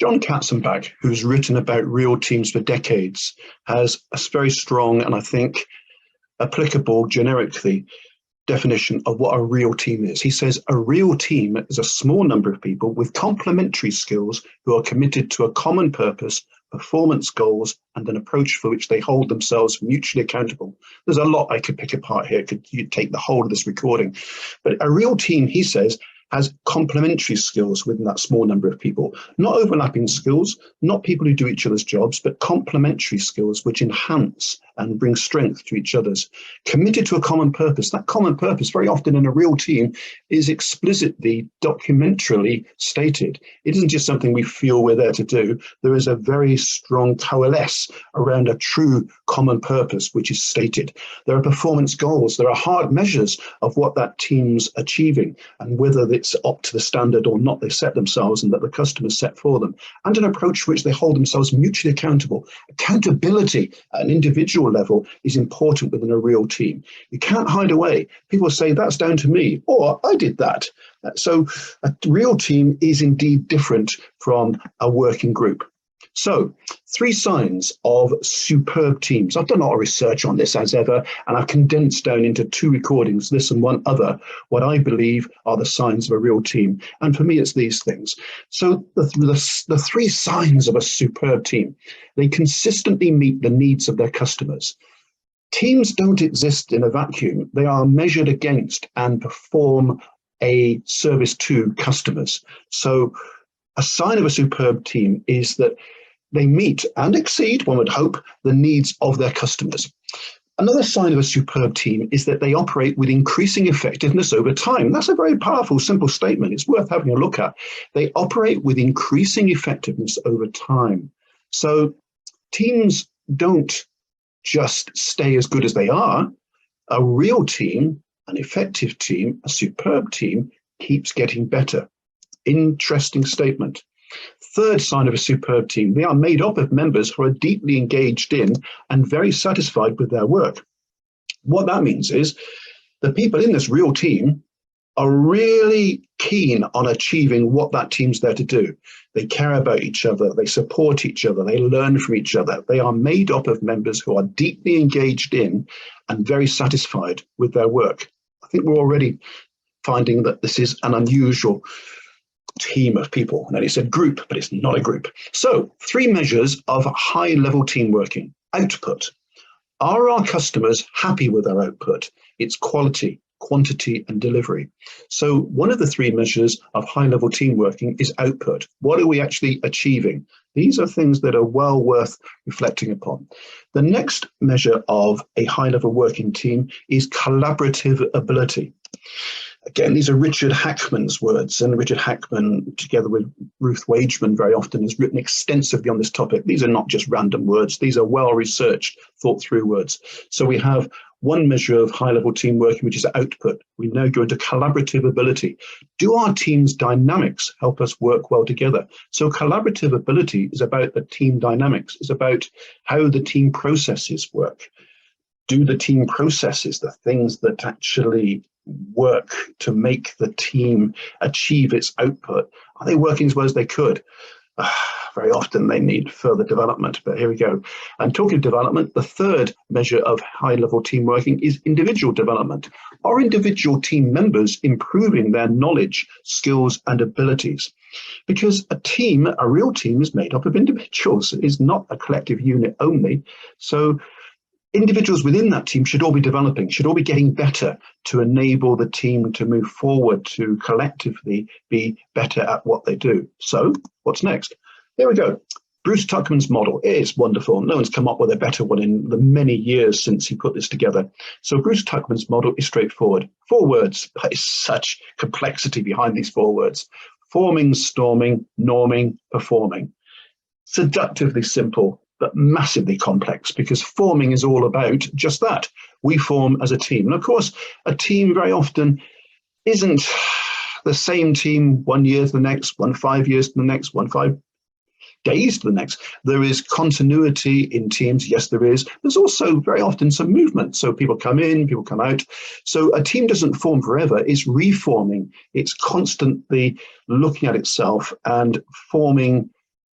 Jon Katzenbach, who's written about real teams for decades, has a very strong and I think applicable generically definition of what a real team is. He says a real team is a small number of people with complementary skills who are committed to a common purpose, performance goals, and an approach for which they hold themselves mutually accountable. There's a lot I could pick apart here. You'd take the whole of this recording. But a real team, he says, has complementary skills within that small number of people, not overlapping skills, not people who do each other's jobs, but complementary skills which enhance and bring strength to each other's. Committed to a common purpose. That common purpose, very often in a real team, is explicitly, documentarily stated. It isn't just something we feel we're there to do. There is a very strong coalesce around a true common purpose, which is stated. There are performance goals. There are hard measures of what that team's achieving and whether it's up to the standard or not they set themselves and that the customers set for them, and an approach for which they hold themselves mutually accountable. Accountability at an individual level is important within a real team. You can't hide away. People say that's down to me, or I did that. So a real team is indeed different from a working group. So 3 signs of superb teams. I've done a lot of research on this as ever, and I've condensed down into 2 recordings, this and one other, what I believe are the signs of a real team. And for me, it's these things. So the 3 signs of a superb team, they consistently meet the needs of their customers. Teams don't exist in a vacuum. They are measured against and perform a service to customers. So a sign of a superb team is that they meet and exceed, one would hope, the needs of their customers. Another sign of a superb team is that they operate with increasing effectiveness over time. That's a very powerful, simple statement. It's worth having a look at. They operate with increasing effectiveness over time. So teams don't just stay as good as they are. A real team, an effective team, a superb team keeps getting better. Interesting statement. Third sign of a superb team, they are made up of members who are deeply engaged in and very satisfied with their work. What that means is the people in this real team are really keen on achieving what that team's there to do. They care about each other, they support each other, they learn from each other. They are made up of members who are deeply engaged in and very satisfied with their work. I think we're already finding that this is an unusual team of people. And then he said group, but it's not a group. So 3 measures of high-level team working. Output. Are our customers happy with our output? It's quality, quantity, and delivery. So one of the 3 measures of high-level team working is output. What are we actually achieving? These are things that are well worth reflecting upon. The next measure of a high-level working team is collaborative ability. Again, these are Richard Hackman's words, and Richard Hackman, together with Ruth Wageman, very often has written extensively on this topic. These are not just random words. These are well-researched, thought-through words. So we have one measure of high-level team working, which is output. We now go into collaborative ability. Do our team's dynamics help us work well together? So collaborative ability is about the team dynamics. It's about how the team processes work. Do the team processes, the things that actually work to make the team achieve its output, are they working as well as they could? Very often they need further development, but here we go. And talking of development, the third measure of high-level team working is individual development. Are individual team members improving their knowledge, skills, and abilities? Because a team, a real team, is made up of individuals. It is not a collective unit only. So individuals within that team should all be developing, should all be getting better to enable the team to move forward, to collectively be better at what they do. So what's next? Here we go. Bruce Tuckman's model is wonderful. No one's come up with a better one in the many years since he put this together. So Bruce Tuckman's model is straightforward. 4 words, but it's such complexity behind these 4 words. Forming, storming, norming, performing. Seductively simple, but massively complex, because forming is all about just that. We form as a team. And of course, a team very often isn't the same team 1 year to the next, 5 years to the next, 5 days to the next. There is continuity in teams. Yes, there is. There's also very often some movement. So people come in, people come out. So a team doesn't form forever. It's reforming. It's constantly looking at itself and forming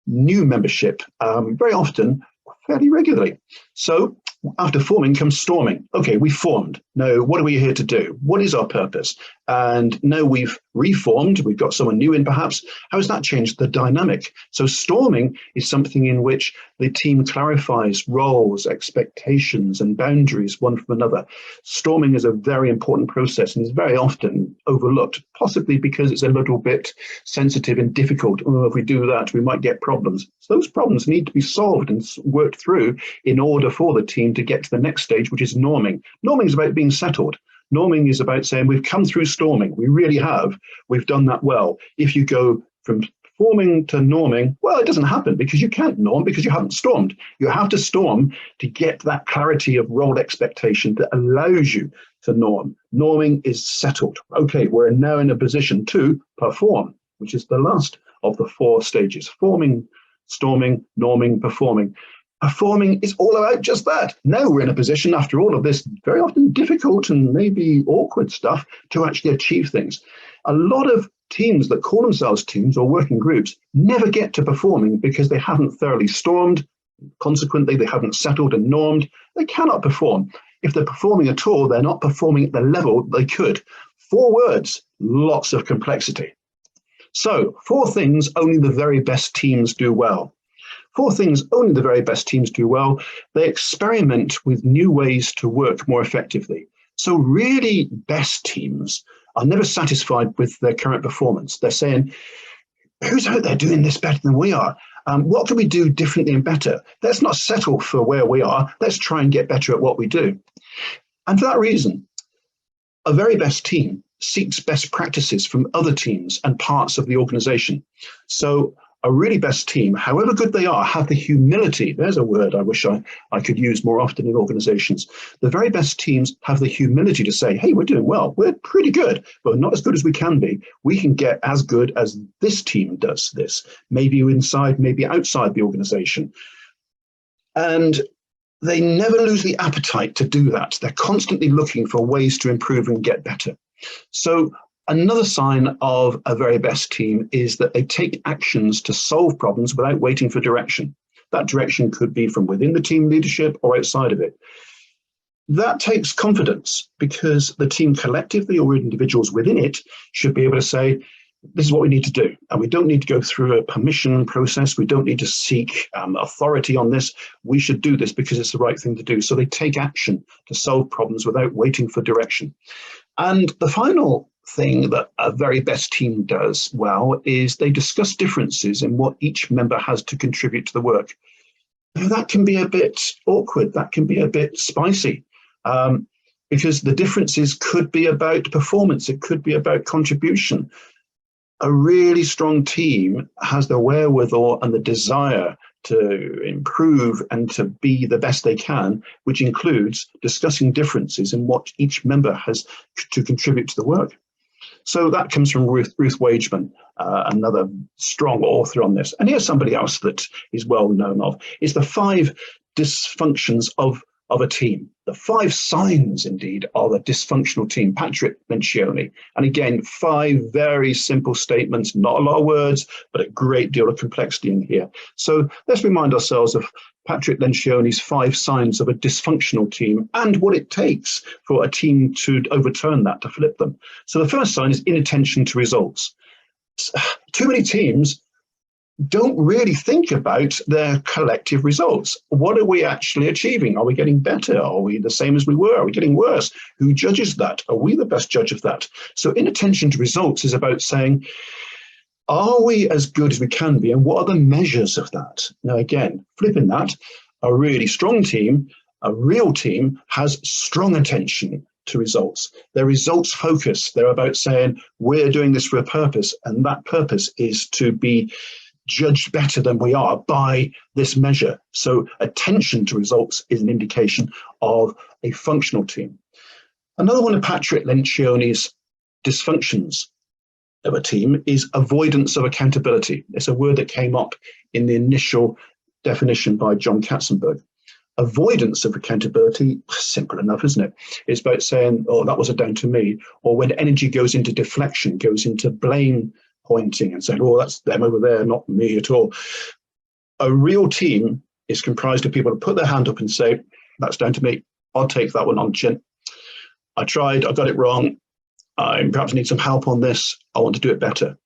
new membership very often, fairly regularly. So after forming comes storming. Okay, we formed. Now, what are we here to do? What is our purpose? And now we've reformed, we've got someone new in perhaps. How has that changed the dynamic? So storming is something in which the team clarifies roles, expectations, and boundaries one from another. Storming is a very important process and is very often overlooked, possibly because it's a little bit sensitive and difficult. Oh, if we do that, we might get problems. So those problems need to be solved and worked through in order for the team to get to the next stage, which is norming. Norming is about being settled. Norming is about saying we've come through storming. We really have. We've done that well. If you go from forming to norming, well, it doesn't happen because you can't norm because you haven't stormed. You have to storm to get that clarity of role expectation that allows you to norm. Norming is settled. Okay, we're now in a position to perform, which is the last of the 4 stages: forming, storming, norming, performing. Performing is all about just that. Now we're in a position, after all of this very often difficult and maybe awkward stuff, to actually achieve things. A lot of teams that call themselves teams or working groups never get to performing because they haven't thoroughly stormed. Consequently, they haven't settled and normed. They cannot perform. If they're performing at all, they're not performing at the level they could. 4 words, lots of complexity. So 4 things only the very best teams do well. 4 things only the very best teams do well. They experiment with new ways to work more effectively. So really best teams are never satisfied with their current performance. They're saying, who's out there doing this better than we are? What can we do differently and better? Let's not settle for where we are. Let's try and get better at what we do. And for that reason, a very best team seeks best practices from other teams and parts of the organization. So a really best team, however good they are, have the humility. There's a word I wish I could use more often in organizations. The very best teams have the humility to say, hey, we're doing well. We're pretty good, but not as good as we can be. We can get as good as this team does this, maybe inside, maybe outside the organization. And they never lose the appetite to do that. They're constantly looking for ways to improve and get better. So another sign of a very best team is that they take actions to solve problems without waiting for direction. That direction could be from within the team leadership or outside of it. That takes confidence because the team collectively or individuals within it should be able to say, this is what we need to do. And we don't need to go through a permission process. We don't need to seek authority on this. We should do this because it's the right thing to do. So they take action to solve problems without waiting for direction. And the final thing that a very best team does well is they discuss differences in what each member has to contribute to the work. Now, that can be a bit awkward. That can be a bit spicy because the differences could be about performance. It could be about contribution. A really strong team has the wherewithal and the desire to improve and to be the best they can, which includes discussing differences in what each member has to contribute to the work. So that comes from Ruth Wageman, another strong author on this. And here's somebody else that is well known of. It's the 5 dysfunctions of a team. The 5 signs, indeed, of a dysfunctional team. Patrick Lencioni. And again, 5 very simple statements, not a lot of words, but a great deal of complexity in here. So let's remind ourselves of Patrick Lencioni's 5 signs of a dysfunctional team and what it takes for a team to overturn that, to flip them. So the first sign is inattention to results. Too many teams don't really think about their collective results. What are we actually achieving? Are we getting better? Are we the same as we were? Are we getting worse? Who judges that? Are we the best judge of that? So inattention to results is about saying, are we as good as we can be? And what are the measures of that? Now, again, flipping that, a really strong team, a real team, has strong attention to results. They're results focused. They're about saying, we're doing this for a purpose, and that purpose is to be judged better than we are by this measure. So attention to results is an indication of a functional team. Another one of Patrick Lencioni's dysfunctions of a team is avoidance of accountability. It's a word that came up in the initial definition by Jon Katzenbach. Avoidance of accountability, simple enough, isn't it? It's about saying, oh, that wasn't down to me. Or when energy goes into deflection, goes into blame pointing and saying, oh, that's them over there, not me at all. A real team is comprised of people who put their hand up and say, that's down to me. I'll take that one on chin. I tried, I got it wrong. I perhaps need some help on this. I want to do it better.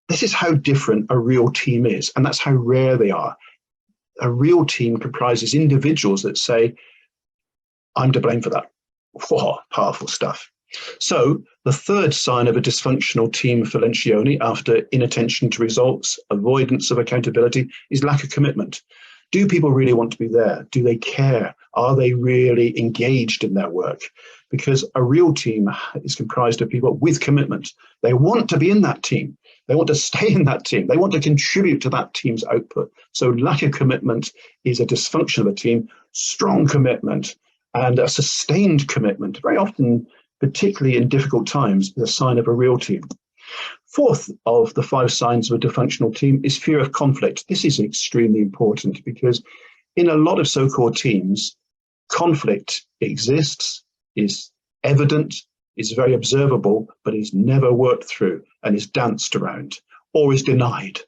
This is how different a real team is, and that's how rare they are. A real team comprises individuals that say, I'm to blame for that. Whoa, powerful stuff. So the third sign of a dysfunctional team for Lencioni, after inattention to results, avoidance of accountability, is lack of commitment. Do people really want to be there? Do they care? Are they really engaged in their work? Because a real team is comprised of people with commitment. They want to be in that team. They want to stay in that team. They want to contribute to that team's output. So lack of commitment is a dysfunction of a team. Strong commitment and a sustained commitment, very often, particularly in difficult times, is a sign of a real team. Fourth of the 5 signs of a dysfunctional team is fear of conflict. This is extremely important because in a lot of so-called teams, conflict exists, is evident, is very observable, but is never worked through and is danced around or is denied.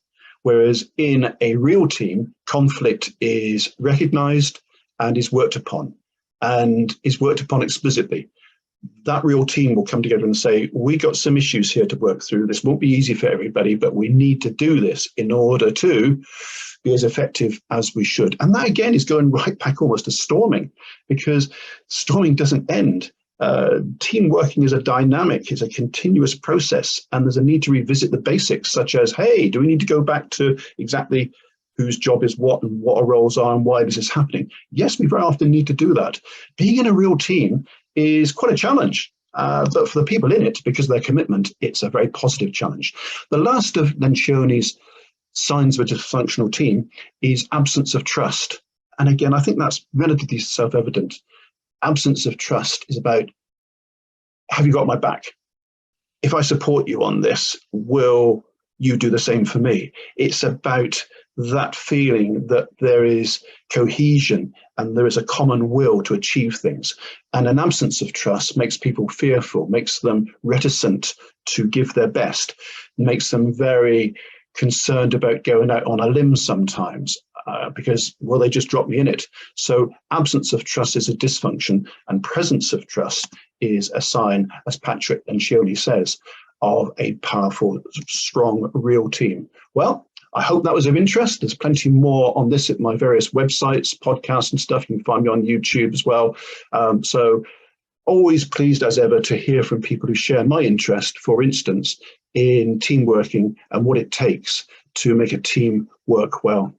Whereas in a real team, conflict is recognized and is worked upon explicitly. That real team will come together and say, we got some issues here to work through. This won't be easy for everybody, but we need to do this in order to be as effective as we should. And that, again, is going right back almost to storming, because storming doesn't end. Team working is a dynamic, it's a continuous process, and there's a need to revisit the basics, such as, hey, do we need to go back to exactly whose job is what and what our roles are and why this is happening? Yes, we very often need to do that. Being in a real team is quite a challenge, but for the people in it, because of their commitment, it's a very positive challenge. The last of Lencioni's signs of a dysfunctional team is absence of trust. And again, I think that's relatively self-evident. Absence of trust is about, have you got my back? If I support you on this, will you do the same for me? It's about that feeling that there is cohesion and there is a common will to achieve things. And an absence of trust makes people fearful, makes them reticent to give their best, makes them very concerned about going out on a limb sometimes, because, will they just drop me in it? So absence of trust is a dysfunction, and presence of trust is a sign, as Patrick Lencioni says, of a powerful, strong, real team. Well, I hope that was of interest. There's plenty more on this at my various websites, podcasts and stuff. You can find me on YouTube as well. So always pleased as ever to hear from people who share my interest, for instance, in team working and what it takes to make a team work well.